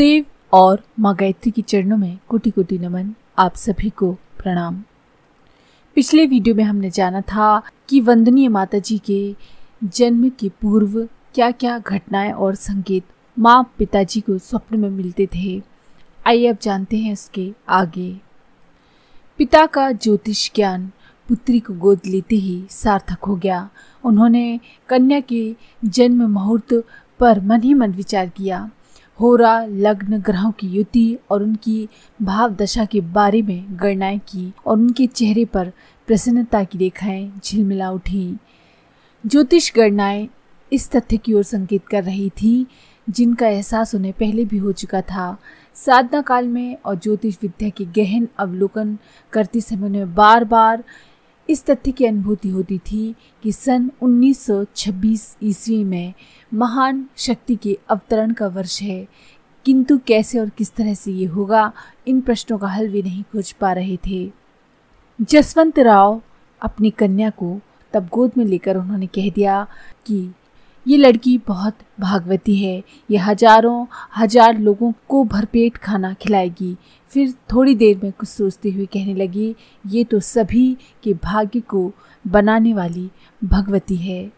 गुरुदेव और माँ गायत्री के चरणों में कोटि कोटि नमन। आप सभी को प्रणाम। पिछले वीडियो में हमने जाना था कि वंदनीय माता जी के जन्म के पूर्व क्या क्या घटनाएं और संकेत माँ पिताजी को स्वप्न में मिलते थे। आइए अब जानते हैं उसके आगे। पिता का ज्योतिष ज्ञान पुत्री को गोद लेते ही सार्थक हो गया। उन्होंने कन्या के जन्म मुहूर्त पर मन ही मन विचार किया। होरा, लग्न, ग्रहों की युति और उनकी भाव दशा के बारे में गणनाएं की और उनके चेहरे पर प्रसन्नता की रेखाएं झिलमिला उठी। ज्योतिष गणनाएं इस तथ्य की ओर संकेत कर रही थी जिनका एहसास उन्हें पहले भी हो चुका था। साधना काल में और ज्योतिष विद्या के गहन अवलोकन करते समय उन्हें बार बार इस तथ्य की अनुभूति होती थी कि सन 1926 ईस्वी में महान शक्ति के अवतरण का वर्ष है, किंतु कैसे और किस तरह से ये होगा, इन प्रश्नों का हल भी नहीं खोज पा रहे थे। जसवंत राव अपनी कन्या को तब गोद में लेकर उन्होंने कह दिया कि ये लड़की बहुत भागवती है, ये हजारों हजार लोगों को भरपेट खाना खिलाएगी। फिर थोड़ी देर में कुछ सोचते हुए कहने लगी, ये तो सभी के भाग्य को बनाने वाली भगवती है।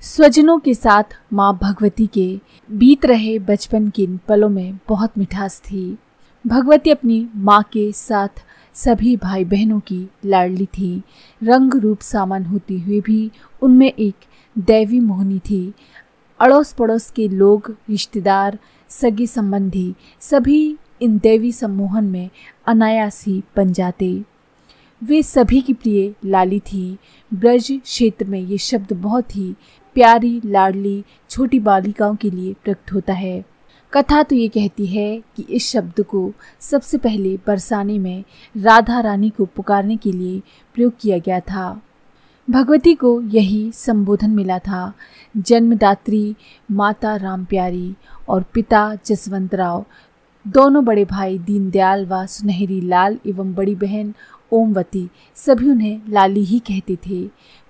स्वजनों के साथ माँ भगवती के बीत रहे बचपन के इन पलों में बहुत मिठास थी। भगवती अपनी माँ के साथ सभी भाई बहनों की लाडली थी। रंग रूप सामान होती हुए भी उनमें एक दैवी मोहनी थी। अड़ोस पड़ोस के लोग, रिश्तेदार, सगे संबंधी सभी इन दैवी सम्मोहन में अनायास ही बन जाते। वे सभी की प्रिय लाली थी। ब्रज क्षेत्र में ये शब्द बहुत ही प्यारी, लाडली छोटी बालिकाओं के लिए प्रकट होता है। कथा तो ये कहती है कि इस शब्द को सबसे पहले बरसाने में राधा रानी को पुकारने के लिए प्रयोग किया गया था। भगवती को यही संबोधन मिला था। जन्मदात्री माता राम प्यारी और पिता जसवंत राव, दोनों बड़े भाई दीनदयाल व सुनहरी लाल एवं बड़ी बहन ओमवती, सभी उन्हें लाली ही कहते थे।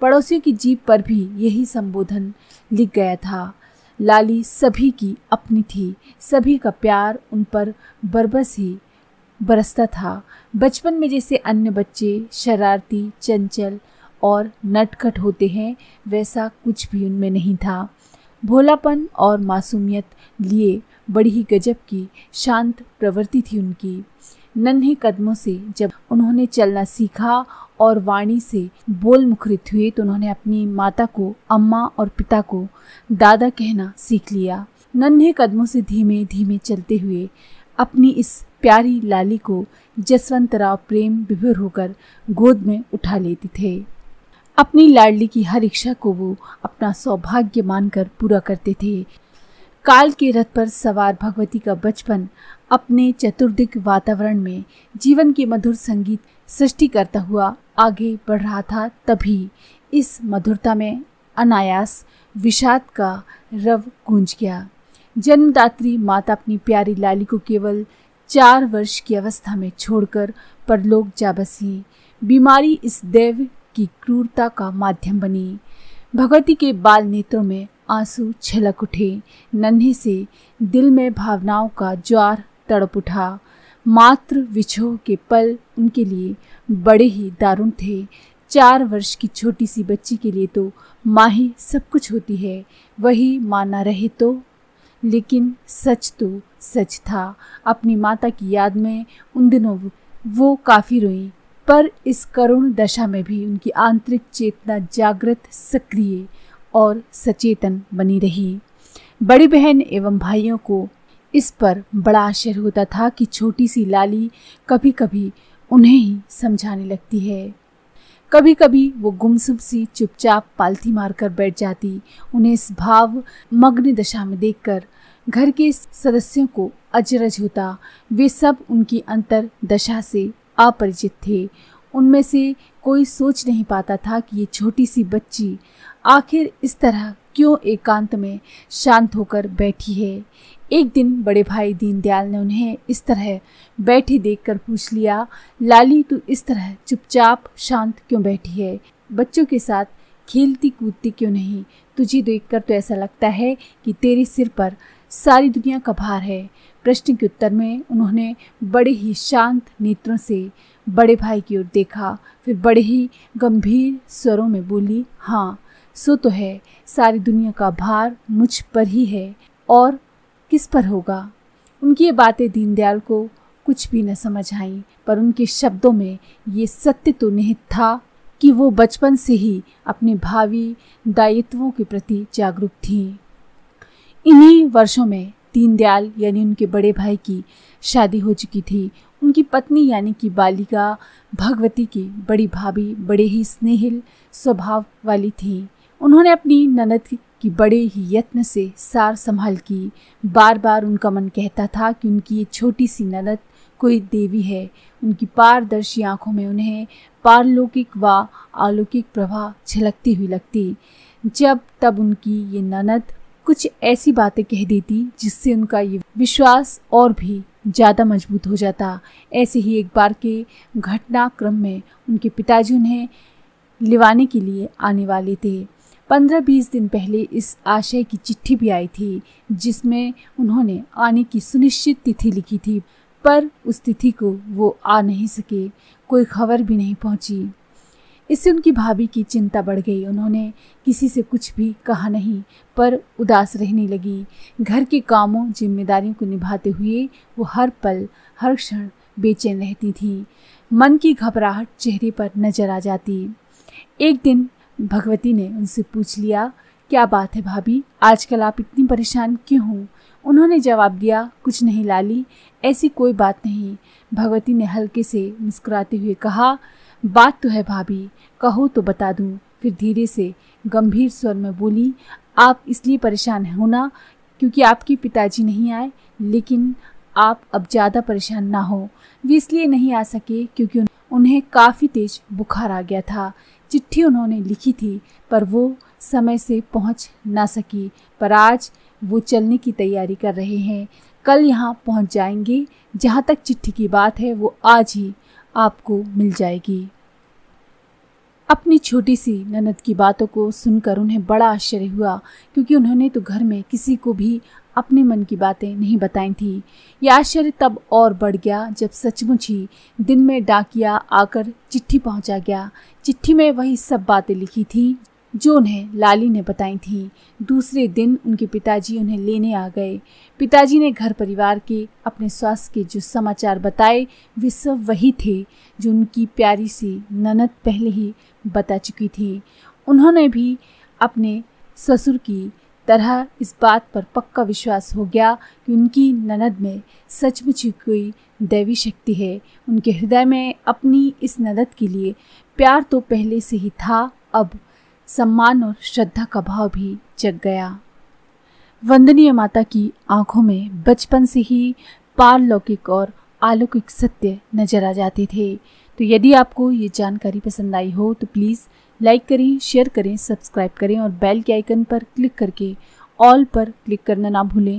पड़ोसियों की जीभ पर भी यही संबोधन लिख गया था। लाली सभी की अपनी थी। सभी का प्यार उन पर बरबस ही बरसता था। बचपन में जैसे अन्य बच्चे शरारती, चंचल और नटखट होते हैं, वैसा कुछ भी उनमें नहीं था। भोलापन और मासूमियत लिए बड़ी ही गजब की शांत प्रवृत्ति थी उनकी। नन्हे कदमों से जब उन्होंने चलना सीखा और वाणी से बोल मुखरित हुए तो उन्होंने अपनी माता को अम्मा और पिता को दादा कहना सीख लिया। नन्हे कदमों से धीमे धीमे चलते हुए अपनी इस प्यारी लाली को जसवंत राव प्रेम विभोर होकर गोद में उठा लेते थे। अपनी लाडली की हर इच्छा को वो अपना सौभाग्य मानकर पूरा करते थे। काल के रथ पर सवार भगवती का बचपन अपने चतुर्दिक वातावरण में जीवन के मधुर संगीत सृष्टि करता हुआ आगे बढ़ रहा था। तभी इस मधुरता में अनायास विषाद का रव गूंज गया। जन्मदात्री माता अपनी प्यारी लाली को केवल 4 वर्ष की अवस्था में छोड़कर परलोक जा बसी। बीमारी इस दैव की क्रूरता का माध्यम बनी। भगवती के बाल नेत्रों में आंसू छलक उठे। नन्हे से दिल में भावनाओं का ज्वार तड़प उठा। मात्र विछोह के पल उनके लिए बड़े ही दारुण थे। 4 वर्ष की छोटी सी बच्ची के लिए तो माँ ही सब कुछ होती है, वही माँ ना रहे तो। लेकिन सच तो सच था। अपनी माता की याद में उन दिनों वो काफ़ी रोई, पर इस करुण दशा में भी उनकी आंतरिक चेतना जागृत, सक्रिय और सचेतन बनी रही। बड़ी बहन एवं भाइयों को इस पर बड़ा आश्चर्य होता था कि छोटी सी लाली कभी कभी उन्हें ही समझाने लगती है। कभी कभी वो गुमसुम सी चुपचाप पालथी मारकर बैठ जाती। उन्हें इस भाव मग्न दशा में देखकर घर के सदस्यों को अचरज होता। वे सब उनकी अंतर दशा से अपरिचित थे। उनमें से कोई सोच नहीं पाता था कि ये छोटी सी बच्ची आखिर इस तरह क्यों एकांत में शांत होकर बैठी है। एक दिन बड़े भाई दीनदयाल ने उन्हें इस तरह बैठे देखकर पूछ लिया, लाली तू इस तरह चुपचाप शांत क्यों बैठी है? बच्चों के साथ खेलती कूदती क्यों नहीं? तुझे देखकर तो ऐसा लगता है कि तेरे सिर पर सारी दुनिया का भार है। प्रश्न के उत्तर में उन्होंने बड़े ही शांत नेत्रों से बड़े भाई की ओर देखा, फिर बड़े ही गंभीर स्वरों में बोली, हाँ सो तो है, सारी दुनिया का भार मुझ पर ही है और किस पर होगा। उनकी ये बातें दीनदयाल को कुछ भी न समझ आईं, पर उनके शब्दों में ये सत्य तो निहित था कि वो बचपन से ही अपने भावी दायित्वों के प्रति जागरूक थीं। इन्हीं वर्षों में दीनदयाल यानी उनके बड़े भाई की शादी हो चुकी थी। उनकी पत्नी यानी कि बालिका भगवती की बड़ी भाभी बड़े ही स्नेहिल स्वभाव वाली थी। उन्होंने अपनी ननद की बड़े ही यत्न से सार संभाल की। बार बार उनका मन कहता था कि उनकी ये छोटी सी ननद कोई देवी है। उनकी पारदर्शी आंखों में उन्हें पारलौकिक व अलौकिक प्रभा झलकती हुई लगती। जब तब उनकी ये ननद कुछ ऐसी बातें कह देती जिससे उनका ये विश्वास और भी ज़्यादा मजबूत हो जाता। ऐसे ही एक बार के घटनाक्रम में उनके पिताजी उन्हें लिवाने के लिए आने वाले थे। 15-20 दिन पहले इस आशय की चिट्ठी भी आई थी जिसमें उन्होंने आने की सुनिश्चित तिथि लिखी थी, पर उस तिथि को वो आ नहीं सके। कोई खबर भी नहीं पहुंची। इससे उनकी भाभी की चिंता बढ़ गई। उन्होंने किसी से कुछ भी कहा नहीं, पर उदास रहने लगी। घर के कामों जिम्मेदारियों को निभाते हुए वो हर पल हर क्षण बेचैन रहती थी। मन की घबराहट चेहरे पर नजर आ जाती। एक दिन भगवती ने उनसे पूछ लिया, क्या बात है भाभी, आजकल आप इतनी परेशान क्यों हो? उन्होंने जवाब दिया, कुछ नहीं लाली, ऐसी कोई बात नहीं। भगवती ने हल्के से मुस्कुराते हुए कहा, बात तो है भाभी, कहो तो बता दूं। फिर धीरे से गंभीर स्वर में बोली, आप इसलिए परेशान हो ना क्योंकि आपके पिताजी नहीं आए, लेकिन आप अब ज़्यादा परेशान ना हो। वे इसलिए नहीं आ सके क्योंकि उन्हें काफ़ी तेज बुखार आ गया था। चिट्ठी उन्होंने लिखी थी पर वो समय से पहुंच ना सकी, पर आज वो चलने की तैयारी कर रहे हैं। कल यहाँ पहुंच जाएंगे। जहाँ तक चिट्ठी की बात है वो आज ही आपको मिल जाएगी। अपनी छोटी सी ननद की बातों को सुनकर उन्हें बड़ा आश्चर्य हुआ, क्योंकि उन्होंने तो घर में किसी को भी अपने मन की बातें नहीं बताई थी। यह आश्चर्य तब और बढ़ गया जब सचमुच ही दिन में डाकिया आकर चिट्ठी पहुंचा गया। चिट्ठी में वही सब बातें लिखी थी जो उन्हें लाली ने बताई थी। दूसरे दिन उनके पिताजी उन्हें लेने आ गए। पिताजी ने घर परिवार के अपने स्वास्थ्य के जो समाचार बताए वे सब वही थे जो उनकी प्यारी सी ननद पहले ही बता चुकी थी। उन्होंने भी अपने ससुर की तरह इस बात पर पक्का विश्वास हो गया कि उनकी ननद में सचमुच ही कोई दैवी शक्ति है। उनके हृदय में अपनी इस ननद के लिए प्यार तो पहले से ही था, अब सम्मान और श्रद्धा का भाव भी जग गया। वंदनीय माता की आंखों में बचपन से ही पारलौकिक और अलौकिक सत्य नजर आ जाते थे। तो यदि आपको ये जानकारी पसंद आई हो तो प्लीज़ लाइक करें, शेयर करें, सब्सक्राइब करें और बेल के आइकन पर क्लिक करके ऑल पर क्लिक करना ना भूलें।